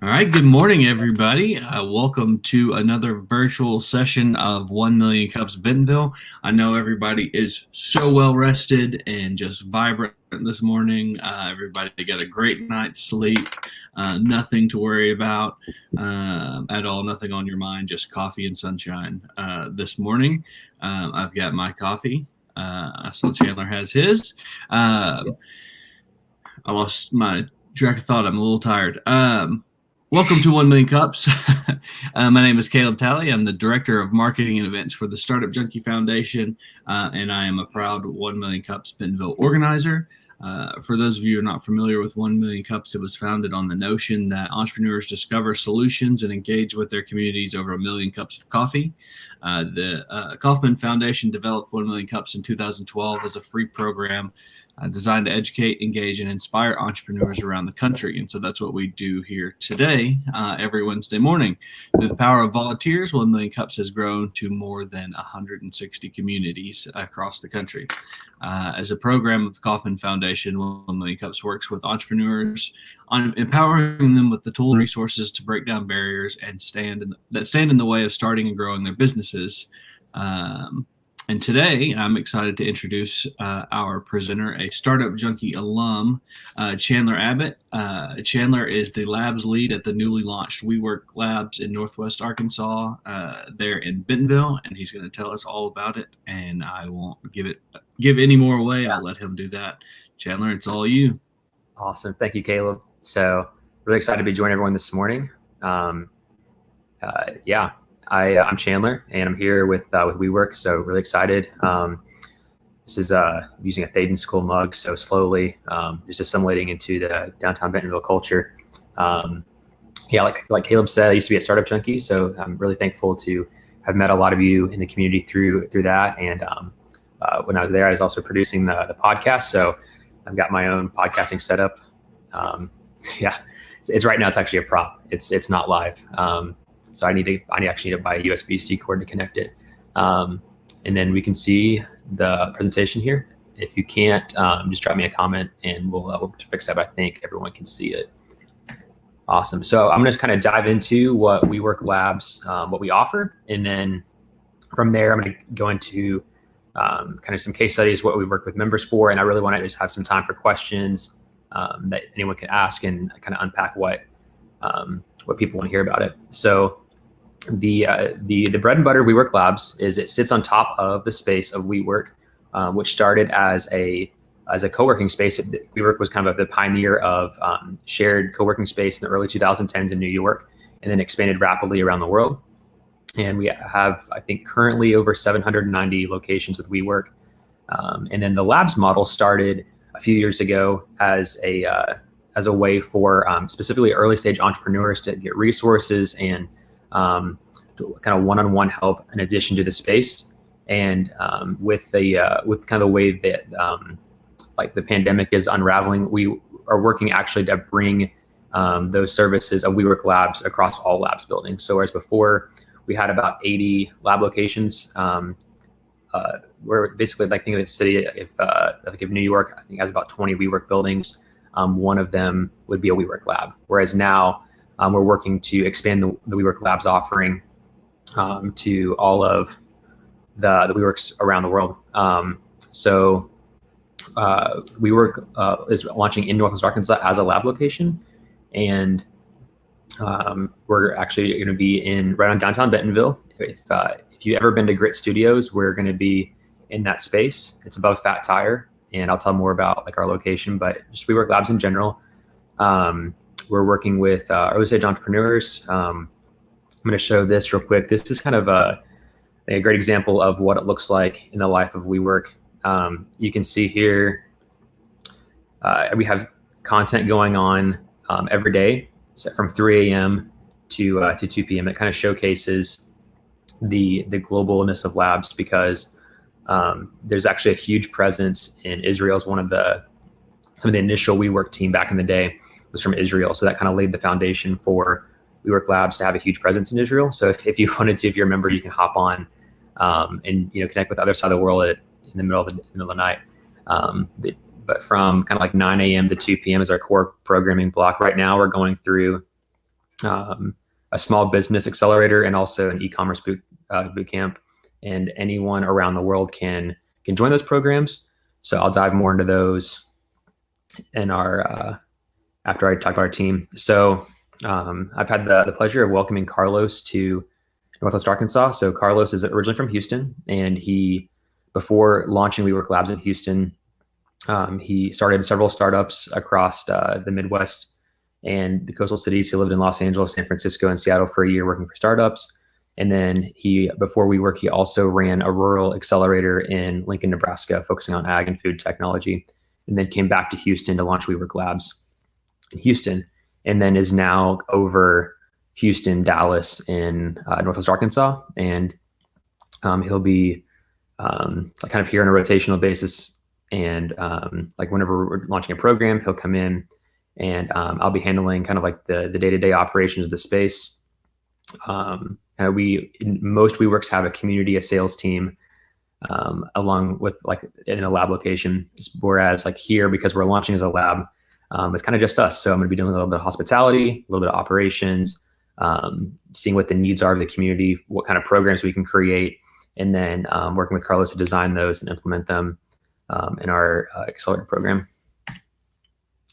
All right, good morning, everybody. Welcome to another virtual session of 1 Million Cups Bentonville. I know everybody is so well rested and just vibrant this morning. Everybody got a great night's sleep, nothing to worry about at all, nothing on your mind, just coffee and sunshine. This morning, I've got my coffee. I saw Chandler has his. I lost my track of thought. I'm a little tired. Welcome to 1 Million Cups. My name is Caleb Talley. I'm the Director of Marketing and Events for the Startup Junkie Foundation, and I am a proud 1 Million Cups Bentonville organizer. For those of you who are not familiar with 1 Million Cups, it was founded on the notion that entrepreneurs discover solutions and engage with their communities over 1 million cups of coffee. The Kauffman Foundation developed 1 Million Cups in 2012 as a free program designed to educate, engage, and inspire entrepreneurs around the country. And so that's what we do here today, every Wednesday morning. Through the power of volunteers, 1 Million Cups has grown to more than 160 communities across the country. As a program of the Kauffman Foundation, 1 Million Cups works with entrepreneurs on empowering them with the tools and resources to break down barriers and stand in the way of starting and growing their businesses. And today, I'm excited to introduce our presenter, a Startup Junkie alum, Chandler Abbott. Chandler is the labs lead at the newly launched WeWork Labs in Northwest Arkansas, there in Bentonville, and he's going to tell us all about it. And I won't give any more away. I'll let him do that. Chandler, it's all you. Awesome. Thank you, Caleb. So really excited to be joining everyone this morning. I'm Chandler, and I'm here with WeWork, so really excited. This is using a Thaden School mug, so slowly just assimilating into the downtown Bentonville culture. Like Caleb said, I used to be a Startup Junkie, so I'm really thankful to have met a lot of you in the community through that. And when I was there, I was also producing the podcast, so I've got my own podcasting setup. It's right now. It's actually a prop. It's not live. So I actually need to buy a USB-C cord to connect it. And then we can see the presentation here. If you can't, just drop me a comment and we'll fix that. But I think everyone can see it. Awesome. So I'm going to kind of dive into what WeWork Labs, what we offer. And then from there, I'm going to go into kind of some case studies, what we work with members for. And I really want to just have some time for questions that anyone can ask and kind of unpack what people want to hear about it. So the bread and butter of WeWork Labs is it sits on top of the space of WeWork, which started as a co-working space. WeWork was kind of the pioneer of shared co-working space in the early 2010s in New York, and then expanded rapidly around the world. And we have, I think, currently over 790 locations with WeWork. And then the Labs model started a few years ago as a way for specifically early stage entrepreneurs to get resources and kind of one-on-one help in addition to the space. And with kind of the way that like the pandemic is unraveling, we are working actually to bring those services of WeWork Labs across all labs buildings. So whereas before we had about 80 lab locations, we're basically like think of a city, if New York, I think has about 20 WeWork buildings. One of them would be a WeWork Lab. Whereas now we're working to expand the WeWork Labs offering to all of the WeWorks around the world. So WeWork is launching in Northwest Arkansas as a lab location. And we're actually going to be right on downtown Bentonville. If you've ever been to Grit Studios, we're going to be in that space. It's above Fat Tire. And I'll tell more about like our location, but just WeWork Labs in general. We're working with early stage entrepreneurs. I'm going to show this real quick. This is kind of a great example of what it looks like in the life of WeWork. You can see here, we have content going on every day, so from 3 a.m. to 2 p.m. It kind of showcases the globalness of labs because there's actually a huge presence in Israel. Is some of the initial WeWork team back in the day was from Israel. So that kind of laid the foundation for WeWork Labs to have a huge presence in Israel. So if you wanted to, if you're a member, you can hop on and connect with the other side of the world in the middle of the night. But from kind of like 9 a.m. to 2 p.m. is our core programming block. Right now we're going through a small business accelerator, and also an e-commerce boot camp. And anyone around the world can join those programs. So I'll dive more into those in our after I talk about our team. So I've had the pleasure of welcoming Carlos to Northwest Arkansas. So Carlos is originally from Houston, and before launching WeWork Labs in Houston, he started several startups across the Midwest and the coastal cities. He lived in Los Angeles, San Francisco, and Seattle for a year working for startups. And then before WeWork, he also ran a rural accelerator in Lincoln, Nebraska, focusing on ag and food technology, and then came back to Houston to launch WeWork Labs in Houston, and then is now over Houston, Dallas, and Northwest Arkansas. And he'll be kind of here on a rotational basis. And like whenever we're launching a program, he'll come in, and I'll be handling kind of like the day-to-day operations of the space. Most WeWorks have a sales team, along with like in a lab location. Whereas like here, because we're launching as a lab, it's kind of just us. So I'm going to be doing a little bit of hospitality, a little bit of operations, seeing what the needs are of the community, what kind of programs we can create, and then working with Carlos to design those and implement them in our accelerator program.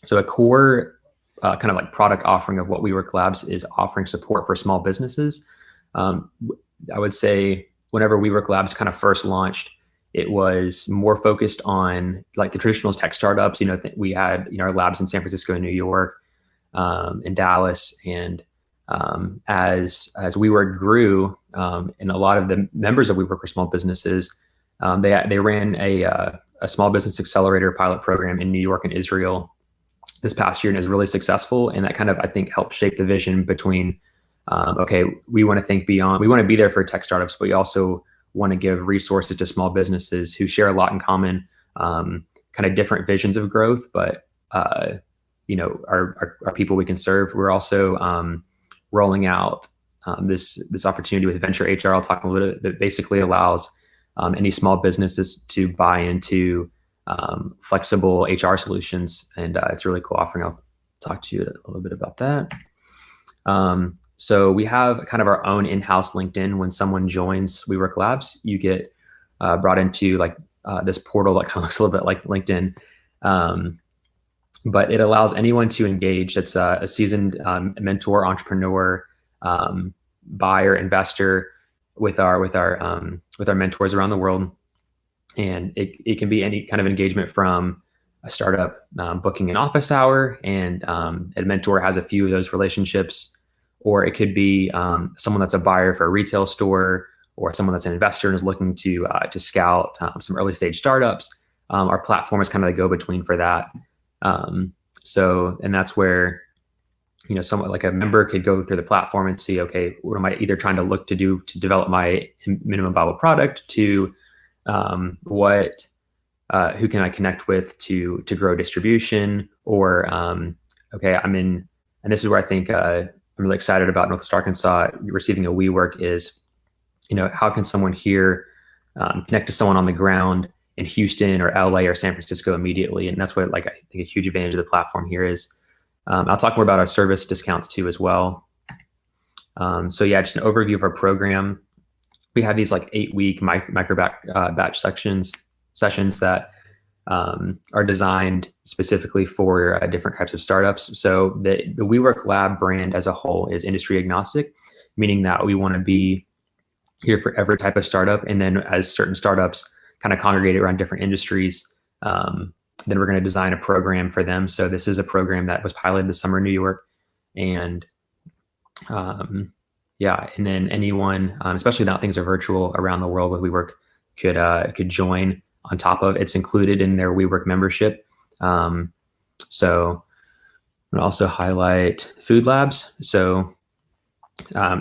So a core kind of like product offering of what WeWork Labs is offering support for small businesses. I would say whenever WeWork Labs kind of first launched, it was more focused on like the traditional tech startups. We had our labs in San Francisco and New York, in Dallas, and as WeWork grew, and a lot of the members of WeWork were small businesses, they ran a small business accelerator pilot program in New York and Israel this past year, and it was really successful. And that kind of, I think, helped shape the vision between, okay, we want to think beyond, we want to be there for tech startups, but we also want to give resources to small businesses who share a lot in common, kind of different visions of growth, but are people we can serve. We're also rolling out this opportunity with Venture HR. I'll talk a little bit, that basically allows any small businesses to buy into flexible HR solutions, and it's a really cool offering. I'll talk to you a little bit about that. So we have kind of our own in-house LinkedIn. When someone joins WeWork Labs, you get brought into like this portal that kind of looks a little bit like LinkedIn, but it allows anyone to engage. That's a seasoned mentor, entrepreneur, buyer, investor with our mentors around the world. And it can be any kind of engagement, from a startup booking an office hour, and a mentor has a few of those relationships, or it could be someone that's a buyer for a retail store, or someone that's an investor and is looking to scout some early stage startups. Our platform is kind of the go-between for that. And that's where someone like a member could go through the platform and see, okay, what am I either trying to look to do to develop my minimum viable product, to who can I connect with to grow distribution, or okay, and this is where I think I'm really excited about Northwest Arkansas receiving a WeWork is, how can someone here connect to someone on the ground in Houston or LA or San Francisco immediately? And that's what I think a huge advantage of the platform here is. I'll talk more about our service discounts too as well. So yeah, just an overview of our program. We have these like 8-week micro batch sessions that are designed specifically for different types of startups. So the WeWork Lab brand as a whole is industry agnostic, meaning that we want to be here for every type of startup. And then as certain startups kind of congregate around different industries, then we're going to design a program for them. So this is a program that was piloted this summer in New York, and and then anyone, especially now things are virtual around the world with WeWork, could join on top of. It's included in their WeWork membership. So I'm gonna also highlight food labs. So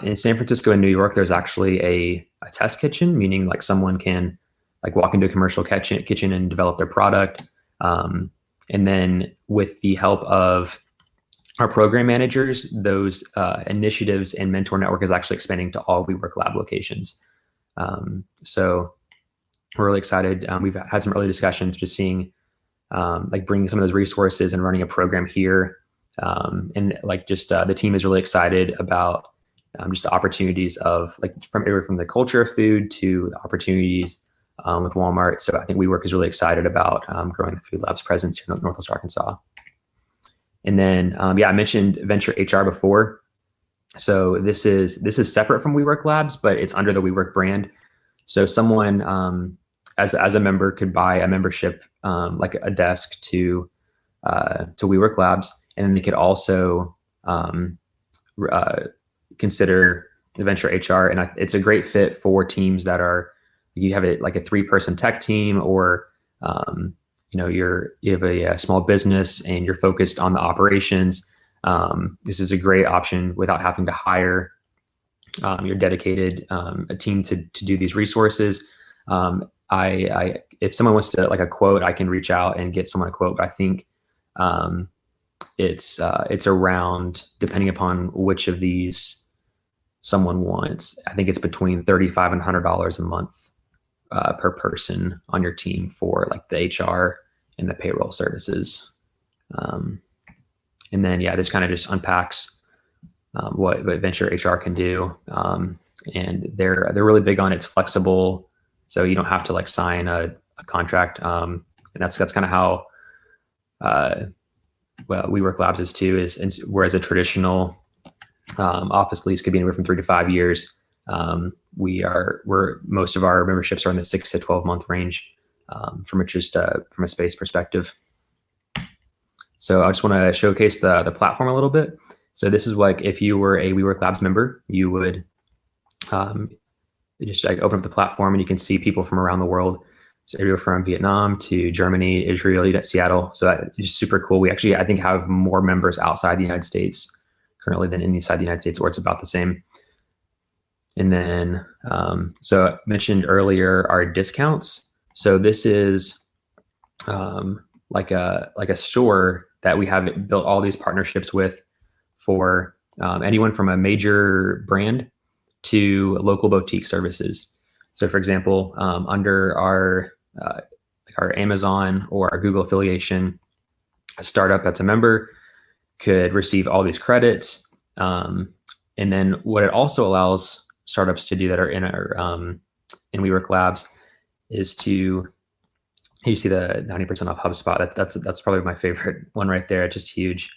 in San Francisco and New York, there's actually a test kitchen, meaning like someone can like walk into a commercial kitchen and develop their product. And then with the help of our program managers, those initiatives and mentor network is actually expanding to all WeWork Lab locations. So we're really excited. We've had some early discussions just seeing like bringing some of those resources and running a program here And like just the team is really excited about just the opportunities of like from the culture of food to the opportunities with Walmart. So I think WeWork is really excited about growing the Food Labs presence here in Northwest Arkansas. And then, I mentioned Venture HR before. So this is separate from WeWork Labs, but it's under the WeWork brand. So someone as a member could buy a membership, like a desk to WeWork Labs, and then they could also consider the Venture HR. And it's a great fit for teams that are, you have it like a 3-person tech team, or you have a small business and you're focused on the operations. This is a great option without having to hire your dedicated a team to do these resources. If someone wants to like a quote, I can reach out and get someone a quote. But I think it's around, depending upon which of these someone wants, I think it's between $35 and $100 a month per person on your team for like the HR and the payroll services. And then, this kind of just unpacks what Venture HR can do. And they're really big on it's flexible, so you don't have to like sign a contract. And that's kind of how WeWork Labs is too. Whereas a traditional office lease could be anywhere from 3 to 5 years, most of our memberships are in the 6 to 12 month range, from a space perspective. So I just want to showcase the platform a little bit. So this is like if you were a WeWork Labs member, you would just like open up the platform and you can see people from around the world. So everywhere from Vietnam to Germany, Israel, even Seattle. So that's just super cool. We actually, I think, have more members outside the United States currently than inside the United States, or it's about the same. And then, so I mentioned earlier our discounts. So this is like a store that we have built all these partnerships with for anyone from a major brand to local boutique services. So for example, under our Amazon or our Google affiliation, a startup that's a member could receive all these credits. And then what it also allows startups to do that are in our in WeWork Labs is to, you see the 90% off HubSpot. That's probably my favorite one right there. Just huge.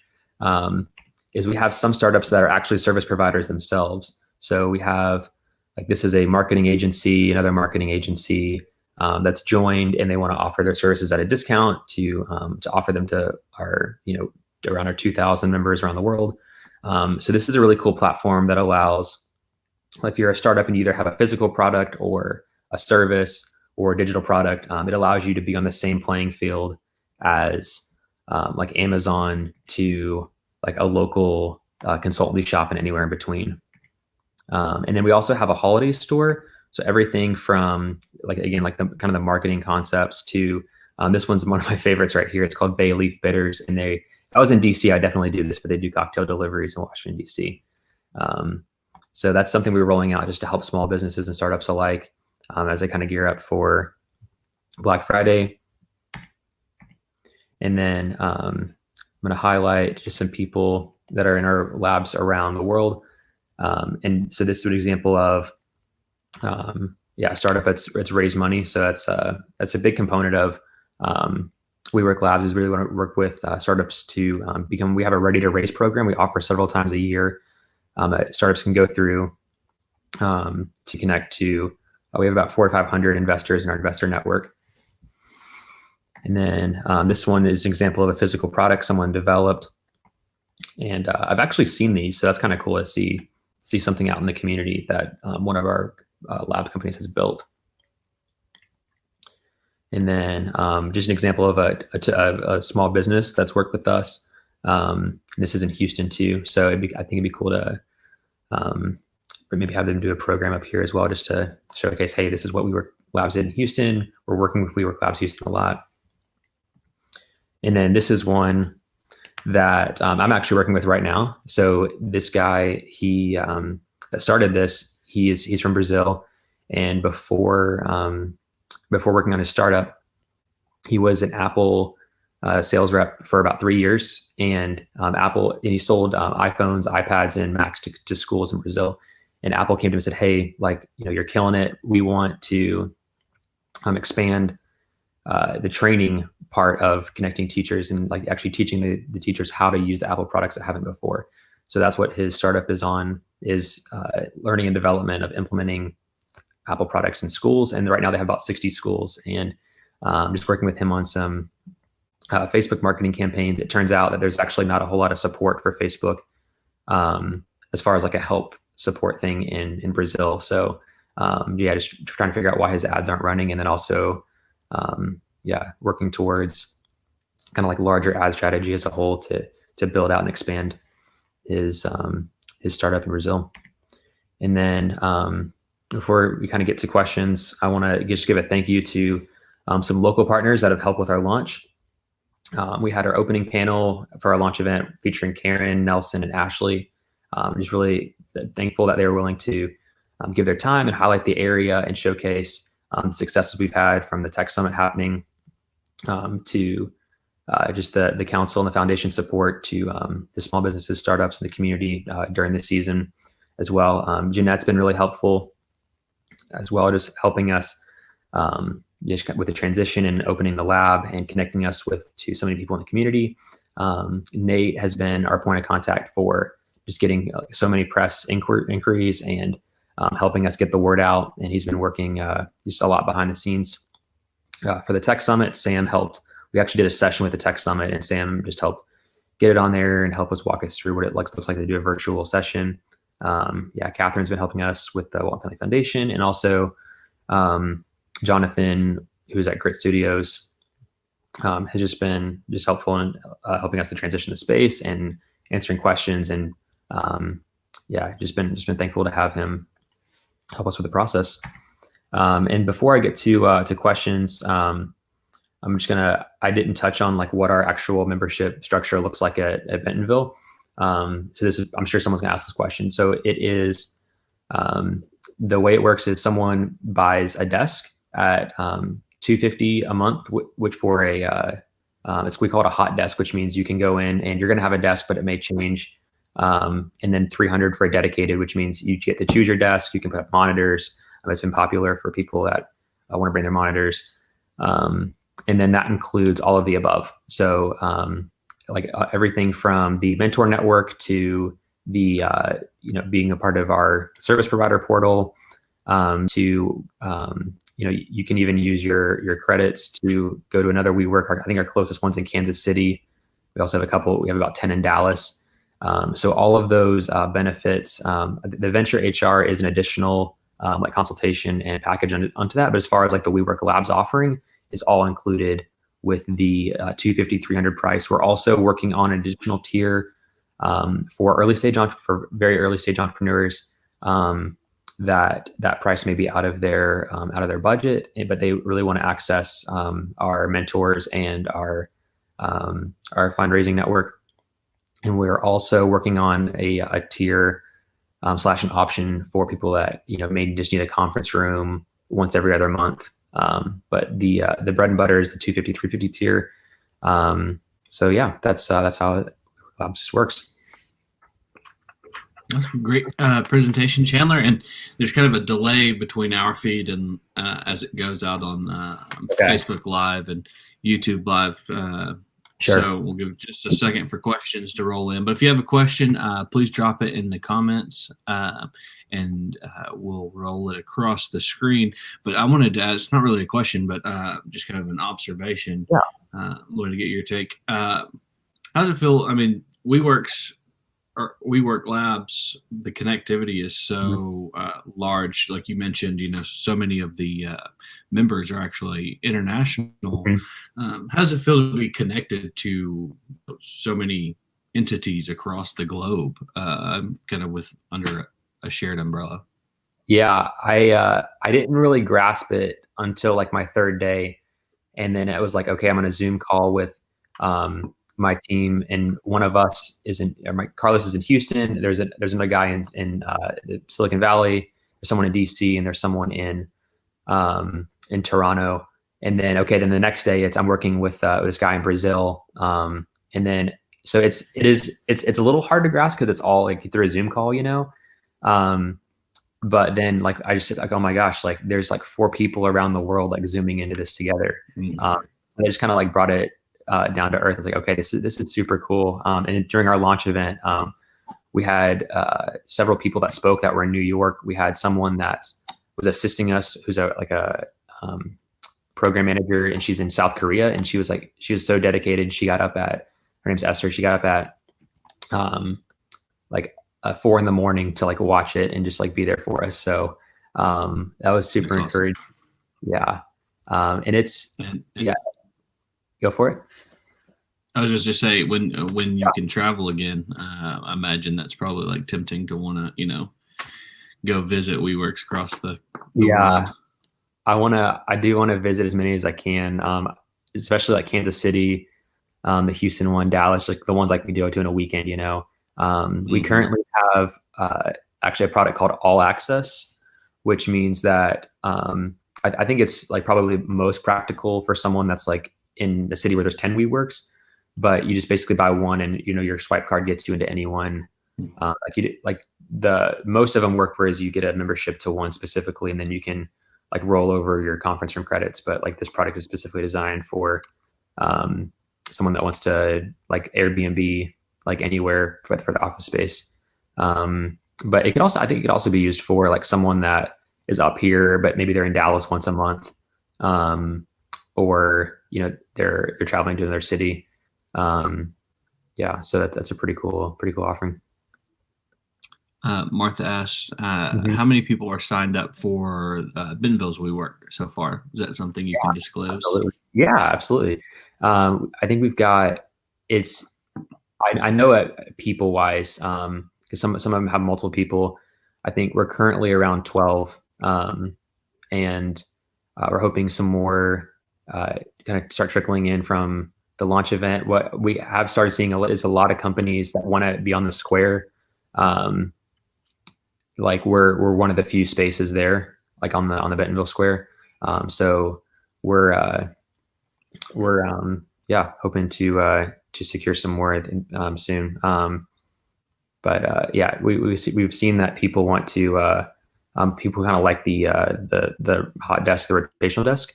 Is we have some startups that are actually service providers themselves. So we have, like, this is a marketing agency, another marketing agency that's joined, and they want to offer their services at a discount to offer them to our, around our 2,000 members around the world. So this is a really cool platform that allows, if you're a startup and you either have a physical product or a service or a digital product, it allows you to be on the same playing field as like Amazon to like a local consultancy shop and anywhere in between. And then we also have a holiday store. So everything from like the kind of the marketing concepts to this one's one of my favorites right here. It's called Bay Leaf Bitters, and I was in DC. I definitely do this, but they do cocktail deliveries in Washington DC. So that's something we're rolling out just to help small businesses and startups alike as they kind of gear up for Black Friday. And then I'm going to highlight just some people that are in our labs around the world. And so this is an example of a startup it's raised money. So that's a big component of WeWork Labs, is really want to work with startups to we have a ready to raise program. We offer several times a year that startups can go through to connect to. We have about 400 to 500 investors in our investor network. And then this one is an example of a physical product someone developed. And I've actually seen these, so that's kind of cool to see something out in the community that one of our lab companies has built. And then just an example of a small business that's worked with us. This is in Houston too, so I think it'd be cool to maybe have them do a program up here as well, just to showcase, hey, this is what WeWork Labs did in Houston. We're working with WeWork Labs Houston a lot. And then this is one that I'm actually working with right now. So this guy, he that started this, he's from Brazil, and before working on his startup, he was an Apple sales rep for about 3 years, and he sold iPhones, iPads, and Macs to schools in Brazil. And Apple came to him and said, "Hey, like, you're killing it. We want to expand the training part of connecting teachers and like actually teaching the teachers how to use the Apple products that haven't before." So that's what his startup is on, is learning and development of implementing Apple products in schools. And right now they have about 60 schools, and just working with him on some Facebook marketing campaigns. It turns out that there's actually not a whole lot of support for Facebook as far as like a help support thing in Brazil. So just trying to figure out why his ads aren't running, and then also working towards kind of like larger ad strategy as a whole to build out and expand his startup in Brazil. And then before we kind of get to questions, I want to just give a thank you to some local partners that have helped with our launch. We had our opening panel for our launch event featuring Karen, Nelson, and Ashley. Just really thankful that they were willing to give their time and highlight the area and showcase the successes we've had, from the tech summit happening to just the council and the foundation support to the small businesses, startups, and the community during the season as well. Jeanette's been really helpful as well, just helping us just with the transition and opening the lab and connecting us to so many people in the community. Nate has been our point of contact for just getting so many press inquiries and helping us get the word out. And he's been working just a lot behind the scenes. For the Tech Summit, Sam helped. We actually did a session with the Tech Summit, and Sam just helped get it on there and help us walk us through what it looks like to do a virtual session. Catherine's been helping us with the Walton County Foundation, and also Jonathan, who's at Grit Studios, has just been helpful in helping us to transition the space and answering questions. And just been thankful to have him help us with the process. And before I get to questions, I didn't touch on like what our actual membership structure looks like at Bentonville. So I'm sure someone's gonna ask this question. So it is, the way it works is someone buys a desk at $250 a month, which for we call it a hot desk, which means you can go in and you're gonna have a desk, but it may change. And then $300 for a dedicated, which means you get to choose your desk. You can put up monitors. It's been popular for people that want to bring their monitors. And then that includes all of the above. So everything from the mentor network to the, being a part of our service provider portal, to, you can even use your credits to go to another WeWork. I think our closest one's in Kansas City. We also have we have about 10 in Dallas. So all of those benefits, the Venture HR is an additional consultation and package onto that. But as far as like the WeWork Labs offering is all included with the $250, $300 price. We're also working on an additional tier for very early stage entrepreneurs. That price may be out of their budget, but they really want to access our mentors and our fundraising network. And we're also working on a tier / an option for people that may just need a conference room once every other month. But the bread and butter is the $250, $350 tier. That's how Labs works. That's a great presentation, Chandler. And there's kind of a delay between our feed and as it goes out on Facebook Live and YouTube Live. Sure. So we'll give just a second for questions to roll in. But if you have a question, please drop it in the comments, and we'll roll it across the screen. But I wanted to ask, it's not really a question, but just kind of an observation. Yeah. Wanted to get your take. How does it feel? I mean, WeWork Labs, the connectivity is so large. Like you mentioned, so many of the members are actually international. Mm-hmm. How does it feel to be connected to so many entities across the globe, kind of under a shared umbrella? Yeah, I didn't really grasp it until like my third day. And then it was like, okay, I'm on a Zoom call with my team, and one of us Carlos is in Houston. There's another guy in Silicon Valley. There's someone in DC, and there's someone in Toronto. And then, okay, then the next day I'm working with this guy in Brazil. And then, so it's a little hard to grasp because it's all like through a Zoom call, you know? But then like, I just said like, oh my gosh, like there's like 4 people around the world, like zooming into this together. So they just kind of like brought it down to earth. It's like, okay, this is super cool. And during our launch event, we had several people that spoke that were in New York. We had someone that was assisting us, who's a program manager, and she's in South Korea, and she was so dedicated. She got up at, her name's Esther. She got up at like 4 a.m. to like watch it and just like be there for us. So that was super That's encouraging. Awesome. Yeah. And it's, yeah, go for it. I was just to say when you can travel again, I imagine that's probably like tempting to want to, you know, go visit WeWorks across the world. I do want to visit as many as I can, especially like Kansas City, the Houston one, Dallas, like the ones like we go to in a weekend, you know. We currently have actually a product called All Access, which means that I think it's like probably most practical for someone that's like in a city where there's 10 WeWorks, but you just basically buy one and, you know, your swipe card gets you into anyone. Most of them work whereas you get a membership to one specifically, and then you can like roll over your conference room credits. But like this product is specifically designed for someone that wants to like Airbnb like anywhere for the office space. But it could also, I think it could also be used for like someone that is up here, but maybe they're in Dallas once a month, or you know they're traveling to another city. Yeah, so that's a pretty cool offering. Martha asked, how many people are signed up for Bentonville's WeWork so far? Is that something you can disclose? Absolutely. Yeah, absolutely. I think we've got, I know it people wise, because some of them have multiple people. I think we're currently around 12, and we're hoping some more kind of start trickling in from the launch event. What we have started seeing is a lot of companies that want to be on the square. Like we're one of the few spaces there, like on the Bentonville Square. So we're hoping to secure some more soon. But we've seen that people want to people kind of like the hot desk, the rotational desk,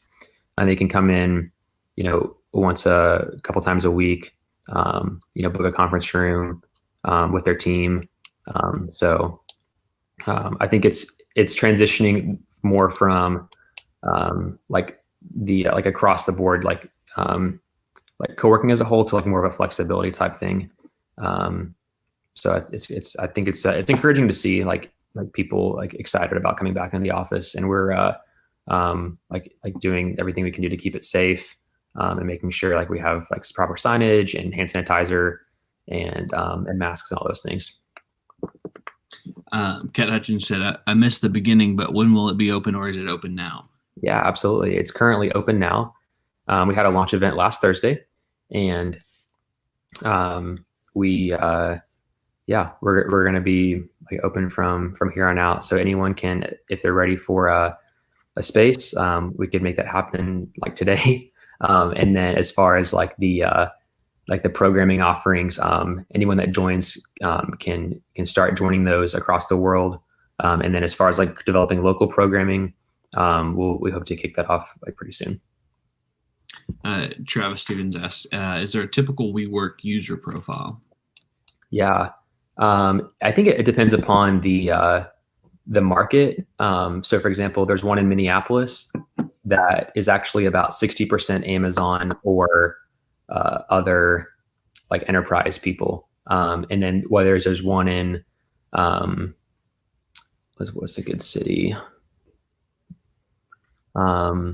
and they can come in, you know, once a couple times a week, you know, book a conference room with their team. So I think it's transitioning more from like across the board, like co-working as a whole to like more of a flexibility type thing. So I think it's encouraging to see like people like excited about coming back in the office, and we're like doing everything we can do to keep it safe, and making sure like we have like proper signage and hand sanitizer and masks and all those things. Kat Hutchins said, I missed the beginning, but when will it be open, or is it open now? Yeah, absolutely. It's currently open now. We had a launch event last Thursday, and we're going to be like open from here on out. So anyone can, if they're ready for a space, we could make that happen like today. And then as far as like the programming offerings, anyone that joins can start joining those across the world. And then as far as like developing local programming, we hope to kick that off like pretty soon. Travis Stevens asked, is there a typical WeWork user profile? Yeah, I think it depends upon the market. So for example, there's one in Minneapolis that is actually about 60% Amazon or other like enterprise people. And then there's one in, what's a good city? I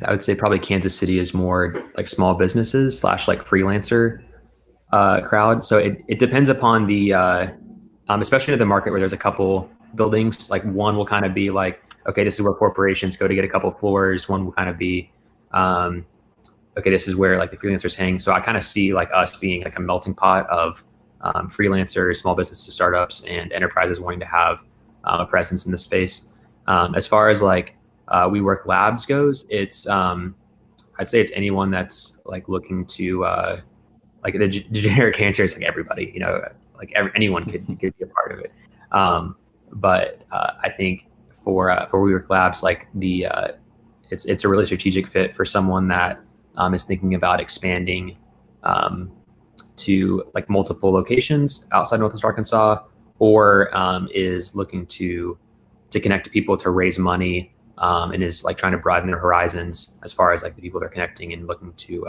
would say probably Kansas City is more like small businesses / like freelancer crowd. So it depends upon the, especially in the market where there's a couple buildings, like one will kind of be like, okay, this is where corporations go to get a couple floors. One will kind of be, okay, this is where like the freelancers hang. So I kind of see like us being like a melting pot of freelancers, small businesses, startups, and enterprises wanting to have a presence in the space. As far as like WeWork Labs goes, it's I'd say it's anyone that's like looking to like the generic answer is like everybody, you know, like anyone could be a part of it. But I think for WeWork Labs, like it's a really strategic fit for someone that is thinking about expanding to like multiple locations outside Northwest Arkansas, or is looking to connect to people to raise money, and is like trying to broaden their horizons as far as like the people they're connecting and looking to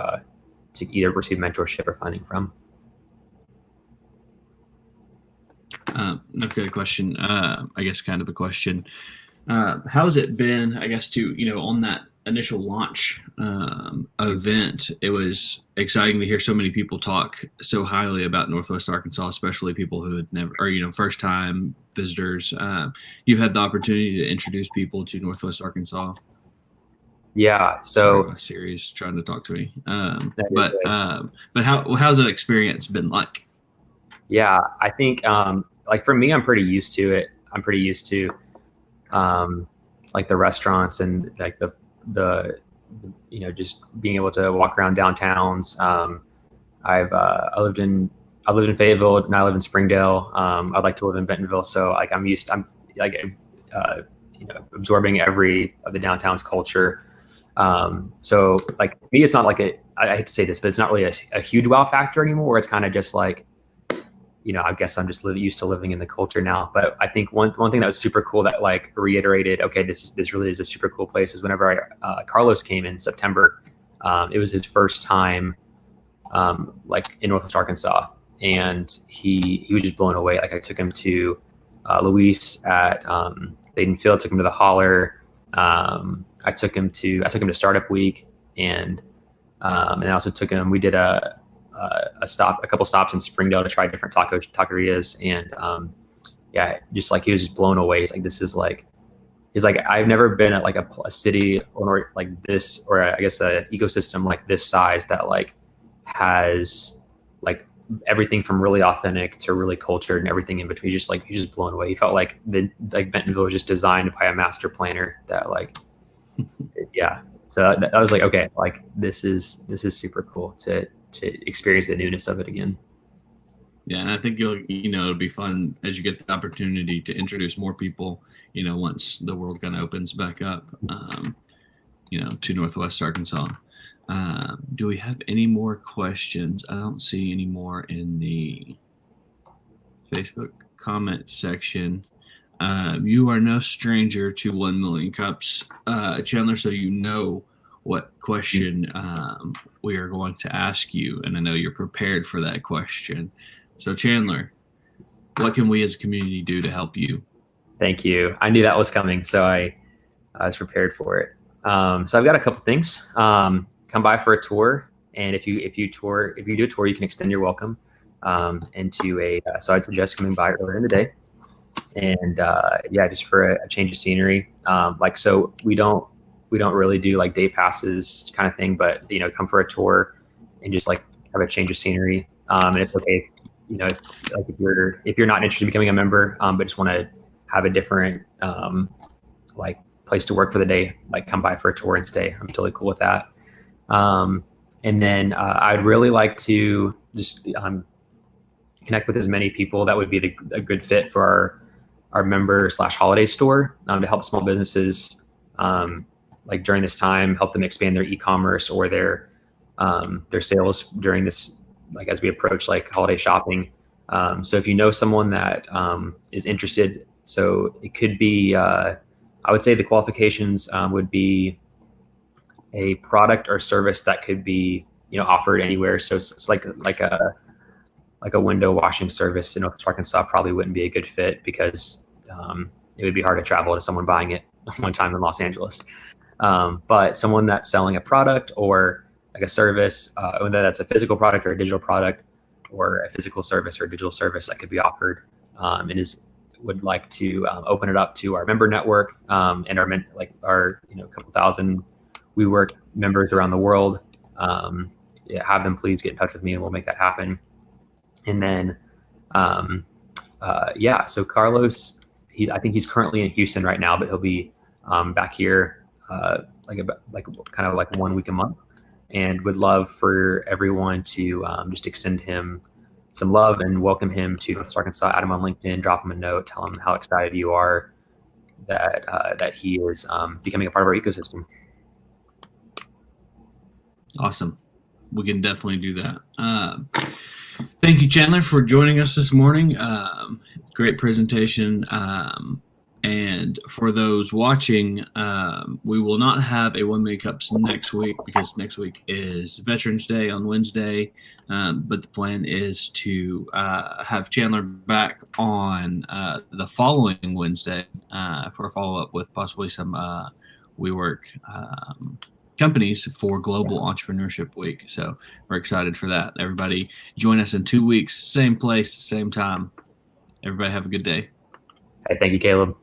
either receive mentorship or funding from. That's a good question. I guess kind of a question. How's it been, I guess, to, you know, on that initial launch event, it was exciting to hear so many people talk so highly about Northwest Arkansas, especially people who had never, or, you know, first time visitors. You've had the opportunity to introduce people to Northwest Arkansas. Yeah. Sorry, So my Siri's trying to talk to me. But how's that experience been like? yeah, I think like for me, I'm pretty used to it. I'm pretty used to like the restaurants and like the you know, just being able to walk around downtowns. I lived in Fayetteville, now I live in Springdale. I'd like to live in Bentonville, so like I'm like you know, absorbing every of the downtown's culture. So like to me, it's not like I hate to say this, but it's not really a huge wow factor anymore. It's kind of just like, you know, I guess I'm just used to living in the culture now. But I think one thing that was super cool that like reiterated, okay, this really is a super cool place, is whenever Carlos came in September. It was his first time like in Northwest Arkansas, and he was just blown away. Like I took him to Luis at Layden Field, took him to the Holler. I took him to Startup Week, and I also took him. We did a couple stops in Springdale to try different taquerias, and yeah, just like he was just blown away. He's like, this is like, he's like, I've never been at like a city or like this, or I guess a ecosystem like this size that like has like everything from really authentic to really cultured and everything in between. Just like, he's just blown away. He felt like Bentonville was just designed by a master planner that like, yeah. So I was like, okay, like this is super cool to experience the newness of it again. Yeah, and I think it'll be fun as you get the opportunity to introduce more people, you know, once the world kind of opens back up, you know, to Northwest Arkansas. Do we have any more questions? I don't see any more in the Facebook comment section. You are no stranger to 1 million cups, Chandler, so you know what question we are going to ask you, and I know you're prepared for that question. So Chandler, what can we as a community do to help you? Thank you. I knew that was coming, so I was prepared for it. So I've got a couple things. Come by for a tour, and if you do a tour, you can extend your welcome into a. So I'd suggest coming by earlier in the day, and yeah, just for a change of scenery. Like, so we don't really do like day passes kind of thing, but you know, come for a tour and just like have a change of scenery. And it's okay, you know, like if you're not interested in becoming a member, but just want to have a different like place to work for the day, like come by for a tour and stay. I'm totally cool with that. And then I'd really like to just connect with as many people that would be a good fit for our member / holiday store, to help small businesses like during this time, help them expand their e-commerce or their sales during this, like as we approach like holiday shopping. So if you know someone that is interested, so it could be, I would say the qualifications would be a product or service that could be, you know, offered anywhere. So it's like a window washing service in Northwest Arkansas probably wouldn't be a good fit because it would be hard to travel to someone buying it one time in Los Angeles. But someone that's selling a product or like a service, whether that's a physical product or a digital product, or a physical service or a digital service that could be offered, and would like to open it up to our member network, and our you know, couple thousand WeWork members around the world. Yeah, have them please get in touch with me and we'll make that happen. And then yeah, so Carlos, I think he's currently in Houston right now, but he'll be back here like kind of like 1 week a month, and would love for everyone to just extend him some love and welcome him to Northwest Arkansas. Add him on LinkedIn, drop him a note, tell him how excited you are that he is becoming a part of our ecosystem. Awesome. We can definitely do that. Thank you, Chandler, for joining us this morning. Great presentation. And for those watching, we will not have a 1 Million Cups next week because next week is Veterans Day on Wednesday. But the plan is to have Chandler back on the following Wednesday for a follow-up with possibly some WeWork companies for Global Entrepreneurship Week. So we're excited for that. Everybody join us in 2 weeks, same place, same time. Everybody have a good day. Hey, thank you, Caleb.